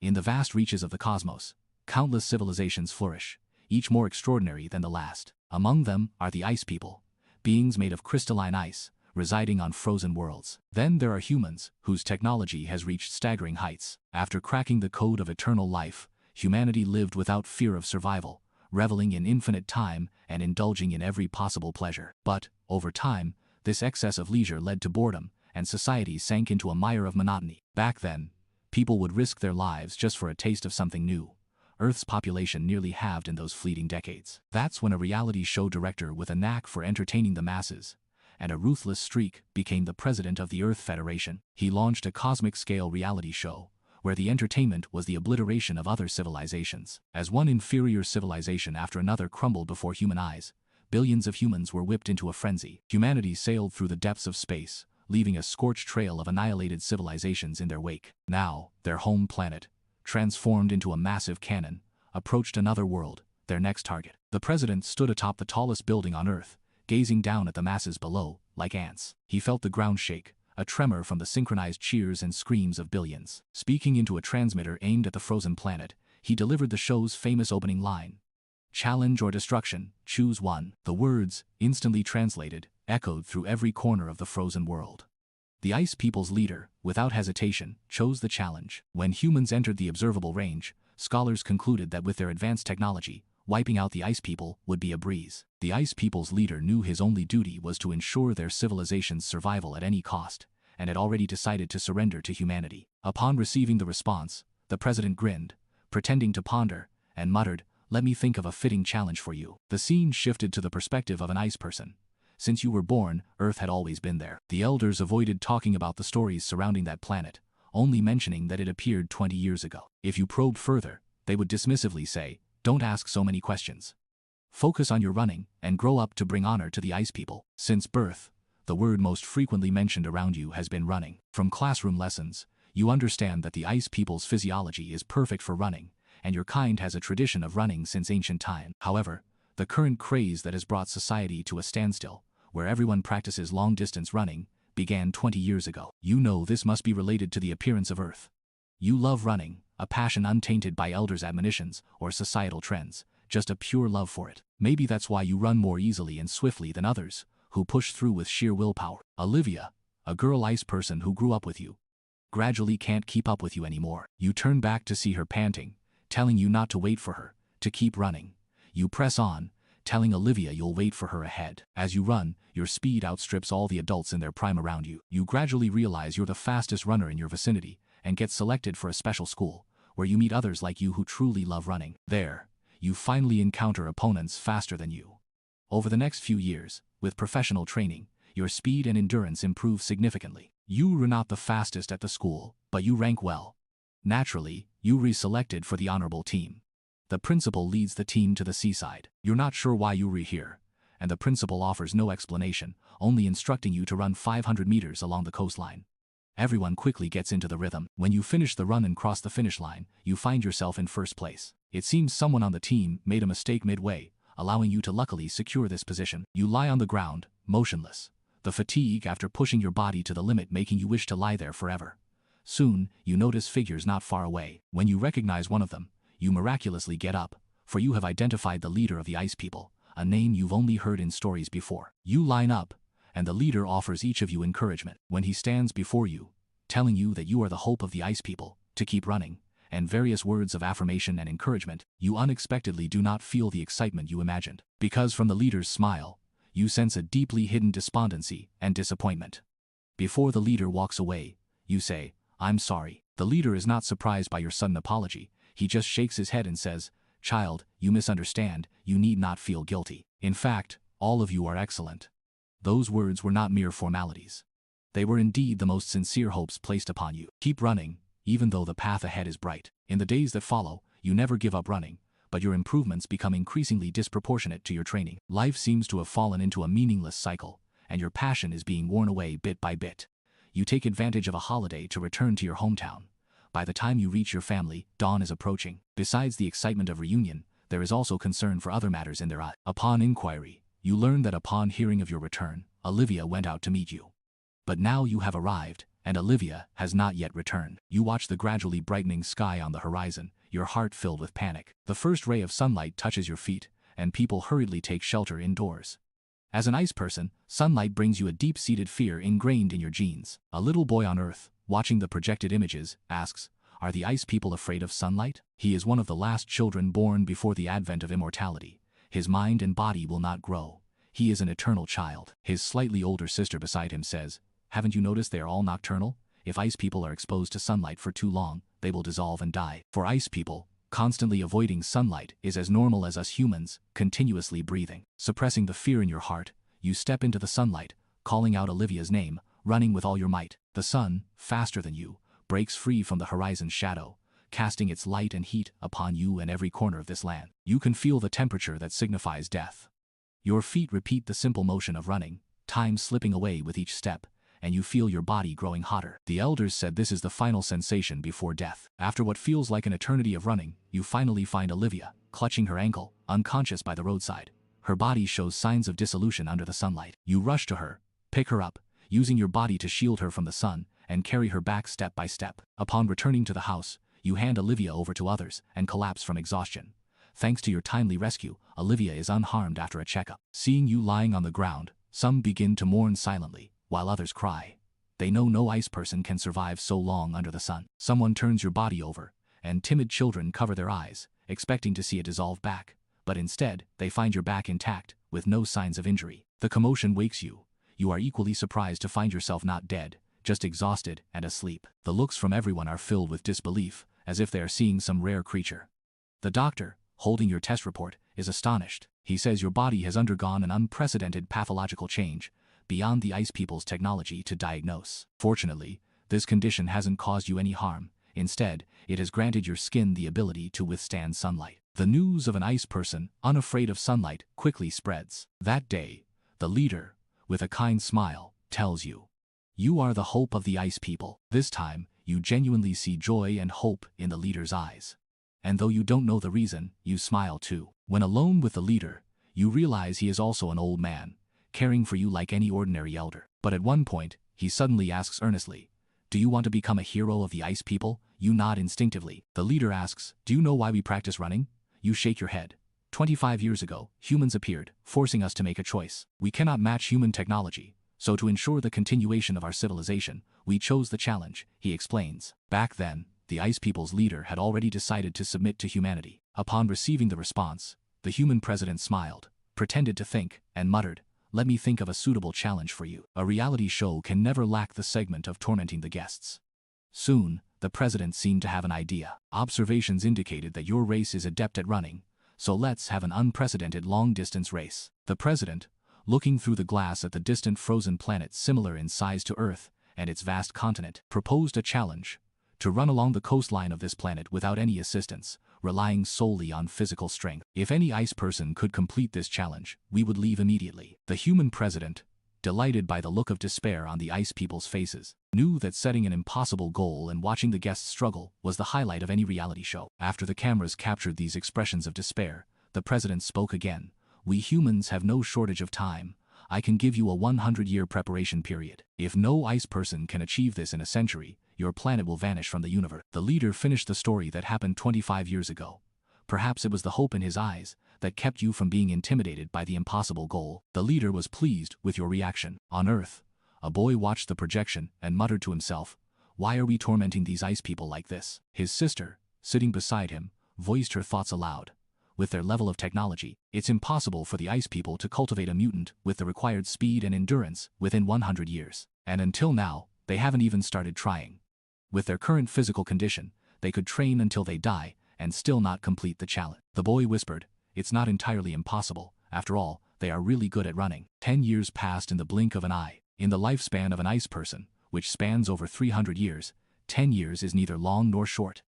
In the vast reaches of the cosmos, countless civilizations flourish, each more extraordinary than the last. Among them are the ice people, beings made of crystalline ice, residing on frozen worlds. Then there are humans, whose technology has reached staggering heights. After cracking the code of eternal life, humanity lived without fear of survival, reveling in infinite time and indulging in every possible pleasure. But, over time, this excess of leisure led to boredom, and society sank into a mire of monotony. Back then, people would risk their lives just for a taste of something new. Earth's population nearly halved in those fleeting decades. That's when a reality show director with a knack for entertaining the masses and a ruthless streak became the president of the Earth Federation. He launched a cosmic-scale reality show, where the entertainment was the obliteration of other civilizations. As one inferior civilization after another crumbled before human eyes, billions of humans were whipped into a frenzy. Humanity sailed through the depths of space, leaving a scorched trail of annihilated civilizations in their wake. Now, their home planet, transformed into a massive cannon, approached another world, their next target. The president stood atop the tallest building on Earth, gazing down at the masses below, like ants. He felt the ground shake, a tremor from the synchronized cheers and screams of billions. Speaking into a transmitter aimed at the frozen planet, he delivered the show's famous opening line. "Challenge or destruction, choose one." The words, instantly translated, echoed through every corner of the frozen world. The Ice People's leader, without hesitation, chose the challenge. When humans entered the observable range, scholars concluded that with their advanced technology, wiping out the Ice People would be a breeze. The Ice People's leader knew his only duty was to ensure their civilization's survival at any cost, and had already decided to surrender to humanity. Upon receiving the response, the president grinned, pretending to ponder, and muttered, "Let me think of a fitting challenge for you." The scene shifted to the perspective of an ice person. Since you were born, Earth had always been there. The elders avoided talking about the stories surrounding that planet, only mentioning that it appeared 20 years ago. If you probed further, they would dismissively say, "Don't ask so many questions. Focus on your running, and grow up to bring honor to the Ice People." Since birth, the word most frequently mentioned around you has been running. From classroom lessons, you understand that the Ice People's physiology is perfect for running, and your kind has a tradition of running since ancient time. However, the current craze that has brought society to a standstill, where everyone practices long-distance running, began 20 years ago. You know this must be related to the appearance of Earth. You love running, a passion untainted by elders' admonitions or societal trends, just a pure love for it. Maybe that's why you run more easily and swiftly than others, who push through with sheer willpower. Olivia, a girl ice person who grew up with you, gradually can't keep up with you anymore. You turn back to see her panting, telling you not to wait for her, to keep running. You press on, telling Olivia you'll wait for her ahead. As you run, your speed outstrips all the adults in their prime around you. You gradually realize you're the fastest runner in your vicinity, and get selected for a special school, where you meet others like you who truly love running. There, you finally encounter opponents faster than you. Over the next few years, with professional training, your speed and endurance improve significantly. You are not the fastest at the school, but you rank well. Naturally, you re-selected for the honorable team. The principal leads the team to the seaside. You're not sure why you're here, and the principal offers no explanation, only instructing you to run 500 meters along the coastline. Everyone quickly gets into the rhythm. When you finish the run and cross the finish line, you find yourself in first place. It seems someone on the team made a mistake midway, allowing you to luckily secure this position. You lie on the ground, motionless, the fatigue after pushing your body to the limit making you wish to lie there forever. Soon, you notice figures not far away. When you recognize one of them, you miraculously get up, for you have identified the leader of the Ice People, a name you've only heard in stories before. You line up, and the leader offers each of you encouragement. When he stands before you, telling you that you are the hope of the Ice People, to keep running, and various words of affirmation and encouragement, you unexpectedly do not feel the excitement you imagined. Because from the leader's smile, you sense a deeply hidden despondency and disappointment. Before the leader walks away, you say, "I'm sorry." The leader is not surprised by your sudden apology. He just shakes his head and says, "Child, you misunderstand, you need not feel guilty. In fact, all of you are excellent." Those words were not mere formalities. They were indeed the most sincere hopes placed upon you. Keep running, even though the path ahead is bright. In the days that follow, you never give up running, but your improvements become increasingly disproportionate to your training. Life seems to have fallen into a meaningless cycle, and your passion is being worn away bit by bit. You take advantage of a holiday to return to your hometown. By the time you reach your family, dawn is approaching. Besides the excitement of reunion, there is also concern for other matters in their eyes. Upon inquiry, you learn that upon hearing of your return, Olivia went out to meet you. But now you have arrived, and Olivia has not yet returned. You watch the gradually brightening sky on the horizon, your heart filled with panic. The first ray of sunlight touches your feet, and people hurriedly take shelter indoors. As an ice person, sunlight brings you a deep-seated fear ingrained in your genes. A little boy on Earth, watching the projected images, asks, "Are the ice people afraid of sunlight?" He is one of the last children born before the advent of immortality. His mind and body will not grow. He is an eternal child. His slightly older sister beside him says, "Haven't you noticed they are all nocturnal? If ice people are exposed to sunlight for too long, they will dissolve and die." For ice people, constantly avoiding sunlight is as normal as us humans, continuously breathing. Suppressing the fear in your heart, you step into the sunlight, calling out Olivia's name, running with all your might. The sun, faster than you, breaks free from the horizon's shadow, casting its light and heat upon you and every corner of this land. You can feel the temperature that signifies death. Your feet repeat the simple motion of running, time slipping away with each step, and you feel your body growing hotter. The elders said this is the final sensation before death. After what feels like an eternity of running, you finally find Olivia, clutching her ankle, unconscious by the roadside. Her body shows signs of dissolution under the sunlight. You rush to her, pick her up, using your body to shield her from the sun, and carry her back step by step. Upon returning to the house, you hand Olivia over to others and collapse from exhaustion. Thanks to your timely rescue, Olivia is unharmed after a checkup. Seeing you lying on the ground, some begin to mourn silently, while others cry. They know no ice person can survive so long under the sun. Someone turns your body over, and timid children cover their eyes, expecting to see it dissolve back. But instead, they find your back intact, with no signs of injury. The commotion wakes you. You are equally surprised to find yourself not dead, just exhausted and asleep. The looks from everyone are filled with disbelief, as if they are seeing some rare creature. The doctor, holding your test report, is astonished. He says your body has undergone an unprecedented pathological change, beyond the ice people's technology to diagnose. Fortunately, this condition hasn't caused you any harm. Instead, it has granted your skin the ability to withstand sunlight. The news of an ice person, unafraid of sunlight, quickly spreads. That day, the leader, with a kind smile, tells you, "You are the hope of the ice people." This time, you genuinely see joy and hope in the leader's eyes. And though you don't know the reason, you smile too. When alone with the leader, you realize he is also an old man, caring for you like any ordinary elder. But at one point, he suddenly asks earnestly, "Do you want to become a hero of the ice people?" You nod instinctively. The leader asks, "Do you know why we practice running?" You shake your head. 25 years ago, humans appeared, forcing us to make a choice. We cannot match human technology, so to ensure the continuation of our civilization, we chose the challenge, he explains. Back then, the ice people's leader had already decided to submit to humanity. Upon receiving the response, the human president smiled, pretended to think, and muttered, "Let me think of a suitable challenge for you." A reality show can never lack the segment of tormenting the guests. Soon, the president seemed to have an idea. Observations indicated that your race is adept at running, so let's have an unprecedented long-distance race. The president, looking through the glass at the distant frozen planet similar in size to Earth and its vast continent, proposed a challenge: to run along the coastline of this planet without any assistance, relying solely on physical strength. If any ice person could complete this challenge, we would leave immediately. The human president, delighted by the look of despair on the ice people's faces, knew that setting an impossible goal and watching the guests struggle was the highlight of any reality show. After the cameras captured these expressions of despair, the president spoke again. "We humans have no shortage of time. I can give you a 100-year preparation period. If no ice person can achieve this in a century, your planet will vanish from the universe." The leader finished the story that happened 25 years ago. Perhaps it was the hope in his eyes that kept you from being intimidated by the impossible goal. The leader was pleased with your reaction. On Earth, a boy watched the projection and muttered to himself, "Why are we tormenting these ice people like this?" His sister, sitting beside him, voiced her thoughts aloud. With their level of technology, it's impossible for the ice people to cultivate a mutant with the required speed and endurance within 100 years. And until now, they haven't even started trying. With their current physical condition, they could train until they die and still not complete the challenge. The boy whispered, "It's not entirely impossible. After all, they are really good at running." 10 years passed in the blink of an eye. In the lifespan of an ice person, which spans over 300 years, 10 years is neither long nor short.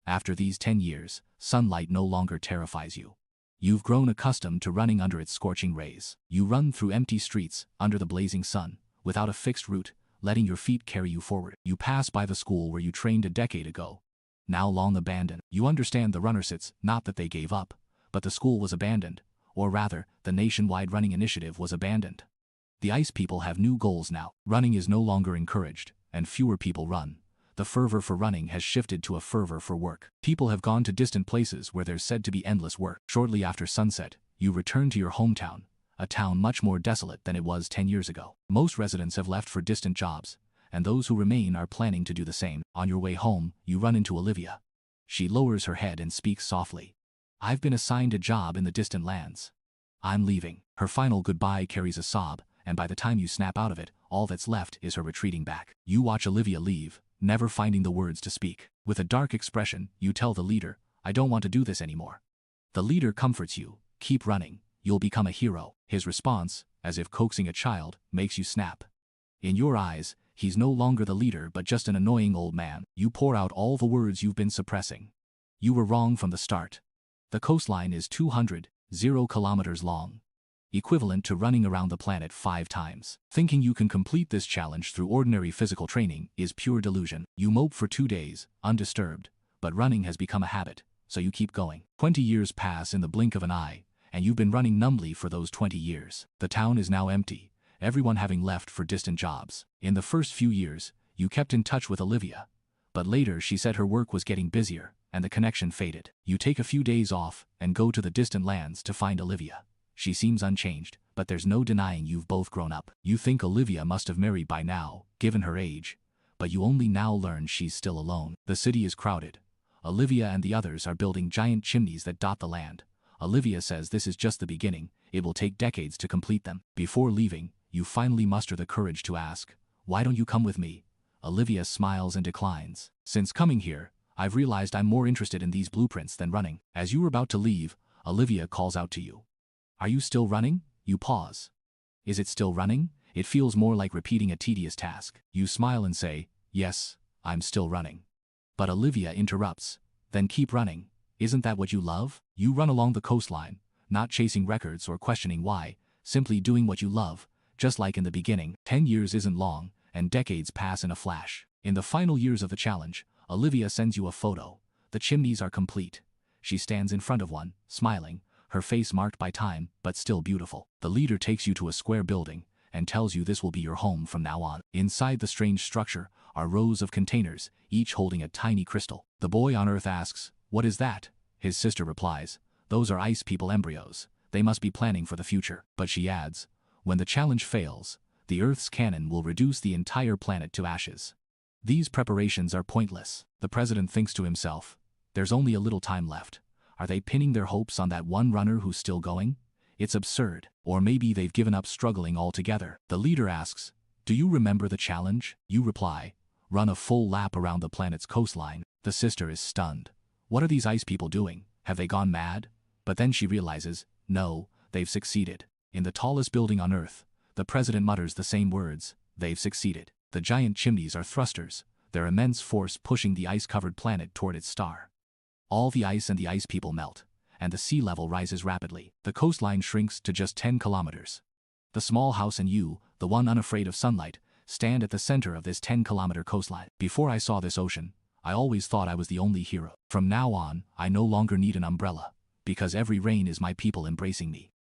After these 10 years, sunlight no longer terrifies you. You've grown accustomed to running under its scorching rays. You run through empty streets, under the blazing sun, without a fixed route, letting your feet carry you forward. You pass by the school where you trained a decade ago, now long abandoned. You understand the runner sits, not that they gave up, but the school was abandoned, or rather, the nationwide running initiative was abandoned. The ice people have new goals now. Running is no longer encouraged, and fewer people run. The fervor for running has shifted to a fervor for work. People have gone to distant places where there's said to be endless work. Shortly after sunset, you return to your hometown, a town much more desolate than it was 10 years ago. Most residents have left for distant jobs, and those who remain are planning to do the same. On your way home, you run into Olivia. She lowers her head and speaks softly. I've been assigned a job in the distant lands. I'm leaving. Her final goodbye carries a sob, and by the time you snap out of it, all that's left is her retreating back. You watch Olivia leave, never finding the words to speak. With a dark expression, you tell the leader, I don't want to do this anymore. The leader comforts you, keep running, you'll become a hero. His response, as if coaxing a child, makes you snap. In your eyes, he's no longer the leader but just an annoying old man. You pour out all the words you've been suppressing. You were wrong from the start. The coastline is 200 kilometers long, equivalent to running around the planet 5 times. Thinking you can complete this challenge through ordinary physical training is pure delusion. You mope for 2 days, undisturbed, but running has become a habit, so you keep going. 20 years pass in the blink of an eye, and you've been running numbly for those 20 years. The town is now empty, everyone having left for distant jobs. In the first few years, you kept in touch with Olivia, but later she said her work was getting busier, and the connection faded. You take a few days off and go to the distant lands to find Olivia. She seems unchanged, but there's no denying you've both grown up. You think Olivia must have married by now, given her age, but you only now learn she's still alone. The city is crowded. Olivia and the others are building giant chimneys that dot the land. Olivia says this is just the beginning, it will take decades to complete them. Before leaving, you finally muster the courage to ask, why don't you come with me? Olivia smiles and declines. Since coming here, I've realized I'm more interested in these blueprints than running. As you were about to leave, Olivia calls out to you. Are you still running? You pause. Is it still running? It feels more like repeating a tedious task. You smile and say, yes, I'm still running. But Olivia interrupts. Then keep running. Isn't that what you love? You run along the coastline, not chasing records or questioning why, simply doing what you love, just like in the beginning. 10 years isn't long, and decades pass in a flash. In the final years of the challenge, Olivia sends you a photo. The chimneys are complete. She stands in front of one, smiling, her face marked by time, but still beautiful. The leader takes you to a square building and tells you this will be your home from now on. Inside the strange structure are rows of containers, each holding a tiny crystal. The boy on Earth asks, what is that? His sister replies, those are ice people embryos. They must be planning for the future. But she adds, when the challenge fails, the Earth's cannon will reduce the entire planet to ashes. These preparations are pointless. The president thinks to himself, there's only a little time left. Are they pinning their hopes on that one runner who's still going? It's absurd. Or maybe they've given up struggling altogether. The leader asks, do you remember the challenge? You reply, run a full lap around the planet's coastline. The sister is stunned. What are these ice people doing? Have they gone mad? But then she realizes, no, they've succeeded. In the tallest building on Earth, the president mutters the same words, they've succeeded. The giant chimneys are thrusters, their immense force pushing the ice-covered planet toward its star. All the ice and the ice people melt, and the sea level rises rapidly. The coastline shrinks to just 10 kilometers. The small house and you, the one unafraid of sunlight, stand at the center of this 10-kilometer coastline. Before I saw this ocean, I always thought I was the only hero. From now on, I no longer need an umbrella, because every rain is my people embracing me.